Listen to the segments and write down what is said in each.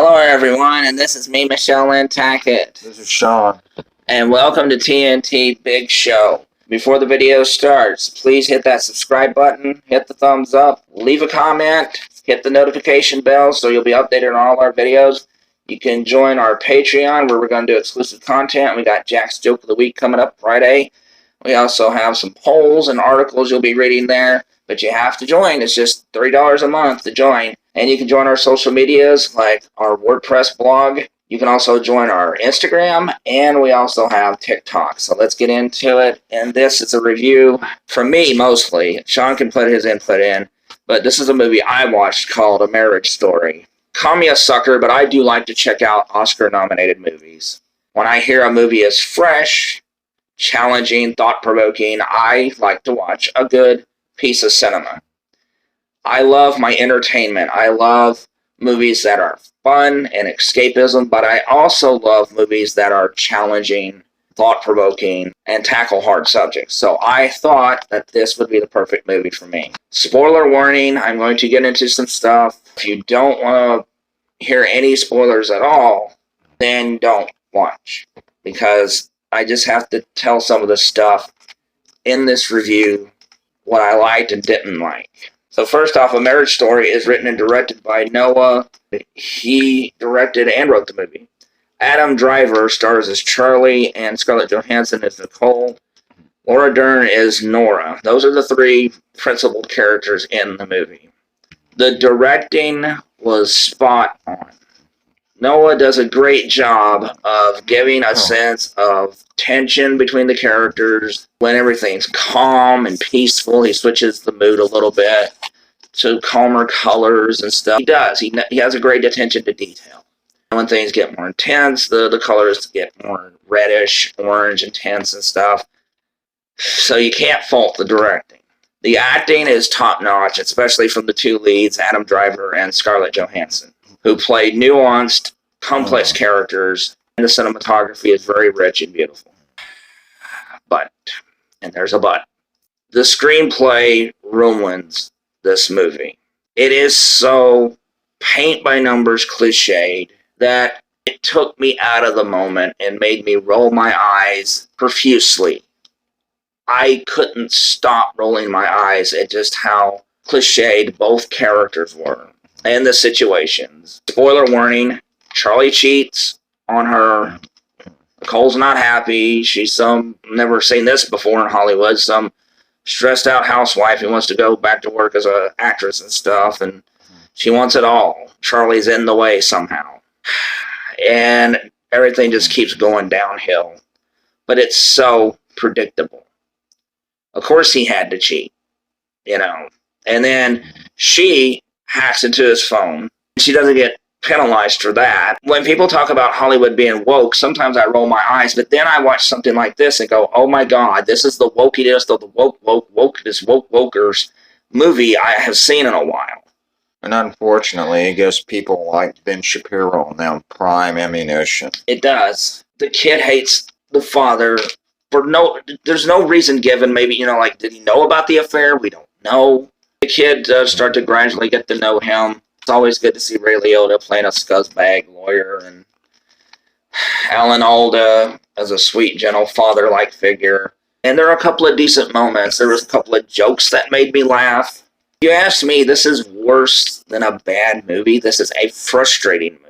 Hello everyone, and this is me, Lynn Tackett. This is Shawn. And welcome to TNT Big Show. Before the video starts, please hit that subscribe button, hit the thumbs up, leave a comment, hit the notification bell so you'll be updated on all our videos. You can join our Patreon where we're going to do exclusive content. We got Jack's Joke of the Week coming up Friday. We also have some polls and articles you'll be reading there, but you have to join. It's just $3 a month to join. And you can join our social medias like our WordPress blog. You can also join our Instagram, and we also have TikTok. So let's get into it. And this is a review from me mostly. Shawn can put his input in, but this is a movie I watched called A Marriage Story. Call me a sucker, but I do like to check out Oscar-nominated movies. When I hear a movie is fresh, challenging, thought-provoking, I like to watch a good piece of cinema. I love my entertainment. I love movies that are fun and escapism, but I also love movies that are challenging, thought-provoking, and tackle hard subjects. So I thought that this would be the perfect movie for me. Spoiler warning, I'm going to get into some stuff. If you don't want to hear any spoilers at all, then don't watch, because I just have to tell some of the stuff in this review, what I liked and didn't like. So first off, A Marriage Story is written and directed by Noah. He directed and wrote the movie. Adam Driver stars as Charlie, and Scarlett Johansson as Nicole. Laura Dern is Nora. Those are the three principal characters in the movie. The directing was spot on. Noah does a great job of giving a sense of tension between the characters. When everything's calm and peaceful, he switches the mood a little bit to calmer colors and stuff. He does. He has a great attention to detail. When things get more intense, the colors get more reddish, orange, intense and stuff. So you can't fault the directing. The acting is top-notch, especially from the two leads, Adam Driver and Scarlett Johansson, who play nuanced, complex characters, and the cinematography is very rich and beautiful. But, and there's a but, the screenplay ruins this movie. It is so paint-by-numbers cliched that it took me out of the moment and made me roll my eyes profusely. I couldn't stop rolling my eyes at just how cliched both characters were and the situations. Spoiler warning, Charlie cheats on her. Nicole's not happy. She's never seen this before in Hollywood, some stressed out housewife who wants to go back to work as an actress and stuff, and she wants it all. Charlie's in the way somehow. And everything just keeps going downhill. But it's so predictable. Of course he had to cheat, And then she hacks into his phone. She doesn't get penalized for that. When people talk about Hollywood being woke, sometimes I roll my eyes, but then I watch something like this and go, oh my God, this is the wokiness of the wokers movie I have seen in a while. And unfortunately, it gives people like Ben Shapiro and them prime ammunition. It does. The kid hates the father there's no reason given. Maybe, did he know about the affair? We don't know. The kid does start to gradually get to know him. It's always good to see Ray Liotta playing a scuzzbag lawyer, and Alan Alda as a sweet, gentle father-like figure. And there are a couple of decent moments. There was a couple of jokes that made me laugh. If you ask me, this is worse than a bad movie. This is a frustrating movie.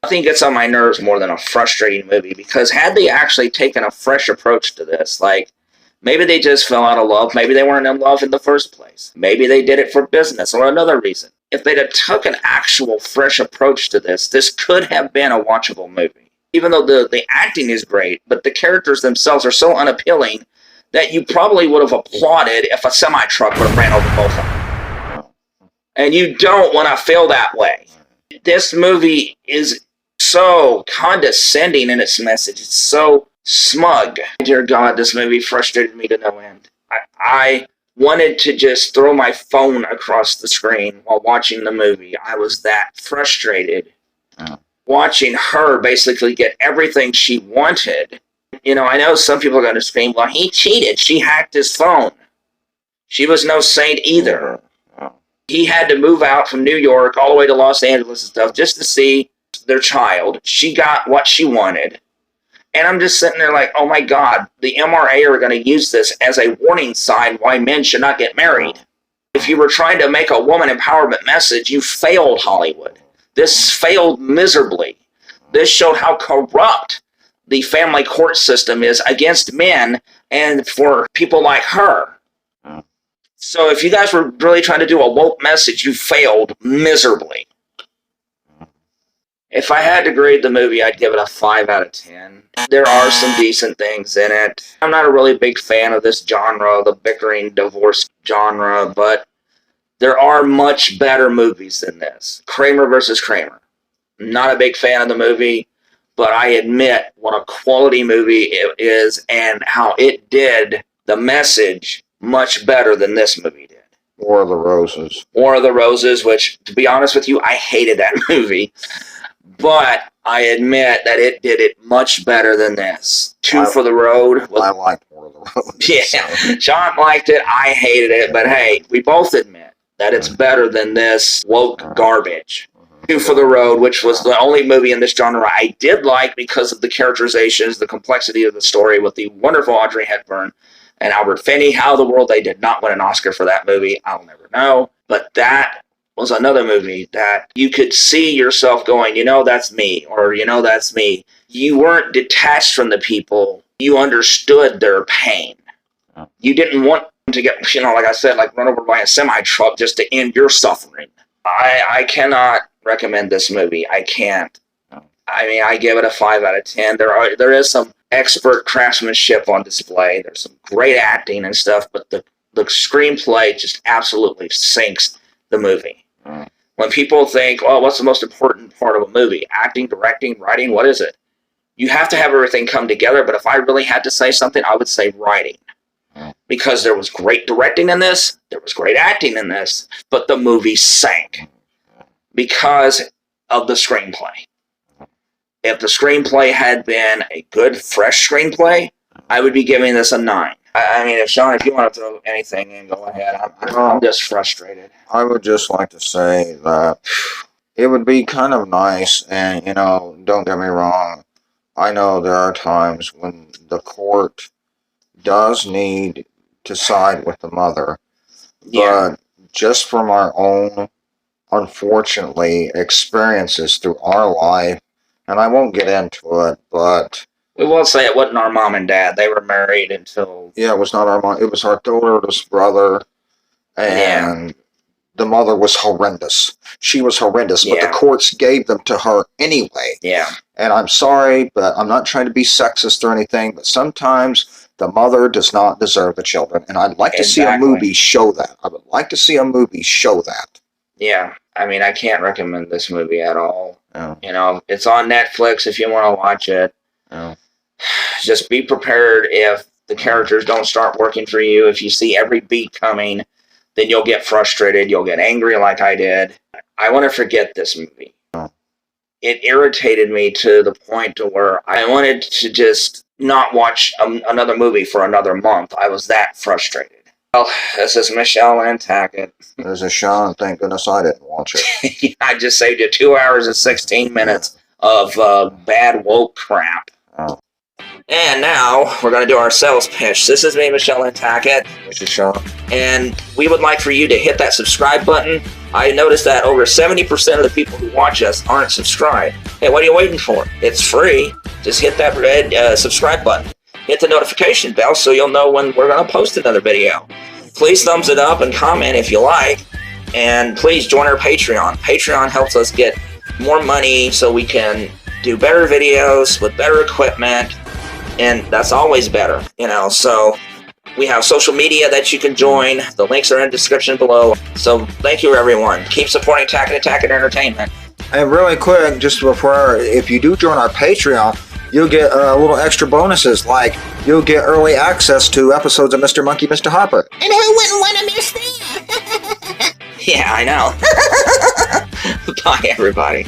Nothing gets on my nerves more than a frustrating movie, because had they actually taken a fresh approach to this, like maybe they just fell out of love, maybe they weren't in love in the first place, maybe they did it for business or another reason. If they'd have took an actual fresh approach to this could have been a watchable movie. Even though the acting is great, but the characters themselves are so unappealing that you probably would have applauded if a semi-truck would have ran over both of them. And you don't want to feel that way. This movie is so condescending in its message. It's so smug. Dear God, this movie frustrated me to no end. I wanted to just throw my phone across the screen while watching the movie. I was that frustrated. Watching her basically get everything she wanted. I know some people are going to scream, well, he cheated. She hacked his phone. She was no saint either. He had to move out from New York all the way to Los Angeles and stuff just to see their child. She got what she wanted. And I'm just sitting there like, oh my God, the MRA are going to use this as a warning sign why men should not get married. If you were trying to make a woman empowerment message, you failed, Hollywood. This failed miserably. This showed how corrupt the family court system is against men and for people like her. So if you guys were really trying to do a woke message, you failed miserably. If I had to grade the movie, I'd give it a 5 out of 10. There are some decent things in it. I'm not a really big fan of this genre, the bickering divorce genre, but there are much better movies than this. Kramer versus Kramer. Not a big fan of the movie, but I admit what a quality movie it is and how it did the message much better than this movie did. War of the Roses. War of the Roses, which, to be honest with you, I hated that movie. But I admit that it did it much better than this. Two for the Road. I liked War of the Roses. Yeah, so. Shawn liked it. I hated it. But hey, we both admit that it's better than this woke garbage. Two for the Road, which was the only movie in this genre I did like because of the characterizations, the complexity of the story with the wonderful Audrey Hepburn and Albert Finney. How in the world they did not win an Oscar for that movie, I'll never know. But that was another movie that you could see yourself going, you know, that's me, or you know, that's me. You weren't detached from the people. You understood their pain. You didn't want to get, you know, like I said, like run over by a semi-truck just to end your suffering. I cannot recommend this movie. I can't. I mean, I give it a 5 out of 10. There is some expert craftsmanship on display. There's some great acting and stuff, but the screenplay just absolutely sinks the movie. When people think, well, what's the most important part of a movie? Acting, directing, writing, what is it? You have to have everything come together, but if I really had to say something, I would say writing. Because there was great directing in this, there was great acting in this, but the movie sank because of the screenplay. If the screenplay had been a good, fresh screenplay, I would be giving this a 9. I mean, Shawn, if you want to throw anything in, go ahead. I'm just frustrated. I would just like to say that it would be kind of nice, and, you know, don't get me wrong, I know there are times when the court does need to side with the mother, but just from our own, unfortunately, experiences through our life, and I won't get into it, but we will say it wasn't our mom and dad. They were married until... Yeah, it was not our mom. It was our daughter's brother. And the mother was horrendous. She was horrendous, but the courts gave them to her anyway. Yeah. And I'm sorry, but I'm not trying to be sexist or anything, but sometimes the mother does not deserve the children. And I'd like to see a movie show that. I would like to see a movie show that. Yeah. I mean, I can't recommend this movie at all. Oh. You know, it's on Netflix if you want to watch it. Oh. Just be prepared if the characters don't start working for you. If you see every beat coming, then you'll get frustrated. You'll get angry like I did. I want to forget this movie. Oh. It irritated me to the point to where I wanted to just not watch another movie for another month. I was that frustrated. Well, this is Lynn Tackett. This is Shawn. Thank goodness I didn't watch it. I just saved you 2 hours and 16 minutes of bad woke crap. Oh. And now we're going to do our sales pitch. This is me, Lynn Tackett. This is Shawn. And we would like for you to hit that subscribe button. I noticed that over 70% of the people who watch us aren't subscribed. Hey, what are you waiting for? It's free. Just hit that red subscribe button. Hit the notification bell so you'll know when we're going to post another video. Please thumbs it up and comment if you like. And please join our Patreon. Patreon helps us get more money so we can do better videos with better equipment. And that's always better, you know. So we have social media that you can join. The links are in the description below. So thank you, everyone. Keep supporting Tackett Entertainment. And really quick, just before, if you do join our Patreon, you'll get little extra bonuses, like you'll get early access to episodes of Mr. Monkey, Mr. Hopper. And who wouldn't want to miss that? Yeah, I know. Bye, everybody.